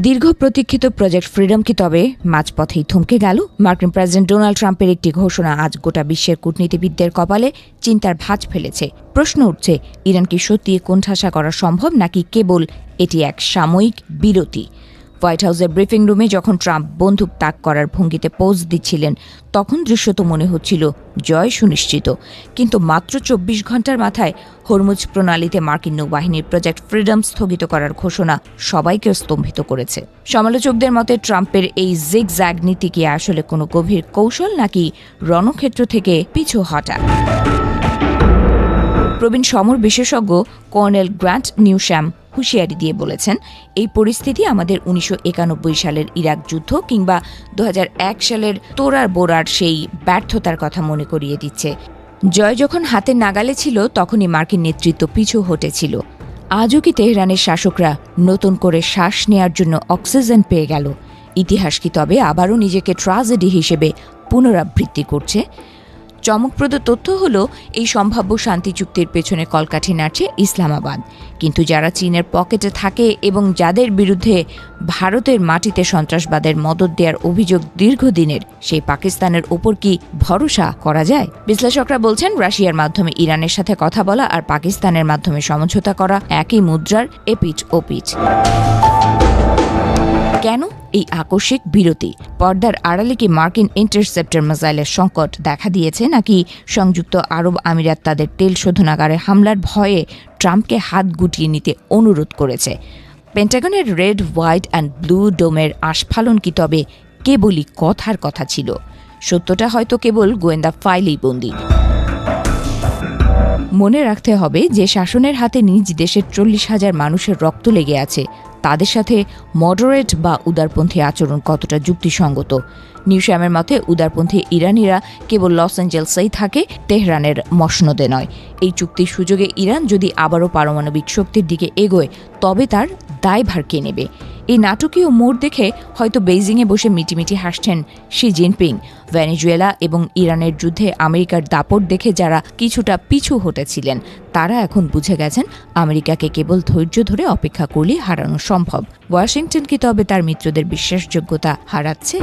দীর্ঘ প্রতীক্ষিত project freedom কি তবে মাঝপথেই থমকে গেল? মার্কিন প্রেসিডেন্ট ডোনাল্ড ট্রাম্পের একটি ঘোষণা আজ গোটা বিশ্বের কূটনীতিবিদদের কপালে চিন্তার ভাঁজ ফেলেছে। প্রশ্ন উঠছে, ইরান কি সত্যি কোণঠাসা করা সম্ভব, নাকি কেবল এটি এক সাময়িক বিরতি? হোয়াইট হাউসের ব্রিফিং রুমে যখন ট্রাম্প বন্দুক তাক করার ভঙ্গিতে পোজ দিচ্ছিলেন, তখন দৃশ্যত মনে হচ্ছিল জয় সুনিশ্চিত। কিন্তু মাত্র ২৪ ঘন্টার মাথায় হরমুজ প্রণালীতে মার্কিন নৌবাহিনীর প্রজেক্ট ফ্রিডম স্থগিত করার ঘোষণা সবাইকে স্তম্ভিত করেছে। সমালোচকদের মতে ট্রাম্পের এই জিগজ্যাগ নীতি কি আসলে কোনো গভীর কৌশল, নাকি রণক্ষেত্র থেকে পিছু হটা? প্রবীণ সমর বিশেষজ্ঞ কর্নেল গ্র্যান্ট নিউশ্যাম হুঁশিয়ারি দিয়ে বলেছেন, এই পরিস্থিতি আমাদের ১৯৯১ সালের ইরাক যুদ্ধ কিংবা ২০০১ সালের তোরার বোরার সেই ব্যর্থতার কথা মনে করিয়ে দিচ্ছে। জয় যখন হাতের নাগালে ছিল, তখনই মার্কিন নেতৃত্ব পিছু হটেছিল। আজও কি তেহরানের শাসকরা নতুন করে শ্বাস নেয়ার জন্য অক্সিজেন পেয়ে গেল? ইতিহাস কি তবে আবারও নিজেকে ট্র্যাজেডি হিসেবে পুনরাবৃত্তি করছে? চমকপ্রদ তথ্য হলো, এই সম্ভাব্য শান্তি চুক্তির পেছনে কলকাঠি নাড়ছে ইসলামাবাদ। কিন্তু যারা চীনের পকেটে থাকে এবং যাদের বিরুদ্ধে ভারতের মাটিতে সন্ত্রাসবাদের মদদ দেওয়ার অভিযোগ দীর্ঘদিনের, সেই পাকিস্তানের ওপর কি ভরসা করা যায়? বিশ্লেষকরা বলছেন, রাশিয়ার মাধ্যমে ইরানের সাথে কথা বলা আর পাকিস্তানের মাধ্যমে সমঝোতা করা একই মুদ্রার এপিঠ ওপিঠ। কেন এই আকস্মিক বিরতি? পর্দার আড়ালে কি মার্কিন ইন্টারসেপ্টর মিসাইলের সংকট দেখা দিয়েছে, নাকি সংযুক্ত আরব আমিরাত তাদের তেল শোধনাগারে হামলার ভয়ে ট্রাম্পকে হাত গুটিয়ে নিতে অনুরোধ করেছে? পেন্টাগনের রেড, হোয়াইট অ্যান্ড ব্লু ডোমের আস্ফালন কি তবে কেবলই কথার কথা ছিল? সত্যটা হয়তো কেবল গোয়েন্দা ফাইলেই বন্দী। মনে রাখতে হবে যে শাসনের হাতে নিজ দেশের ৪০,০০০ মানুষের রক্ত লেগে আছে, তাদের সাথে মডারেট বা উদারপন্থী আচরণ কতটা যুক্তিসঙ্গত? নিউশ্যামের মতে, উদারপন্থী ইরানিরা কেবল লস অ্যাঞ্জেলসেই থাকে, তেহরানের মসনদে নয়। এই চুক্তির সুযোগে ইরান যদি আবারও পারমাণবিক শক্তির দিকে এগোয়, তবে তার দায়ভার কে নেবে? এই নাটকীয় মোড় দেখে হয়তো বেইজিংয়ে বসে মিটিমিটি হাসছেন শি জিনপিং। ভেনেজুয়েলা এবং ইরানের যুদ্ধে আমেরিকার দাপট দেখে যারা কিছুটা পিছু হটেছিলেন, তারা এখন বুঝে গেছেন আমেরিকাকে কেবল ধৈর্য ধরে অপেক্ষা করলেই হারানো সম্ভব। ওয়াশিংটন কি তবে তার মিত্রদের বিশ্বাসযোগ্যতা হারাচ্ছে?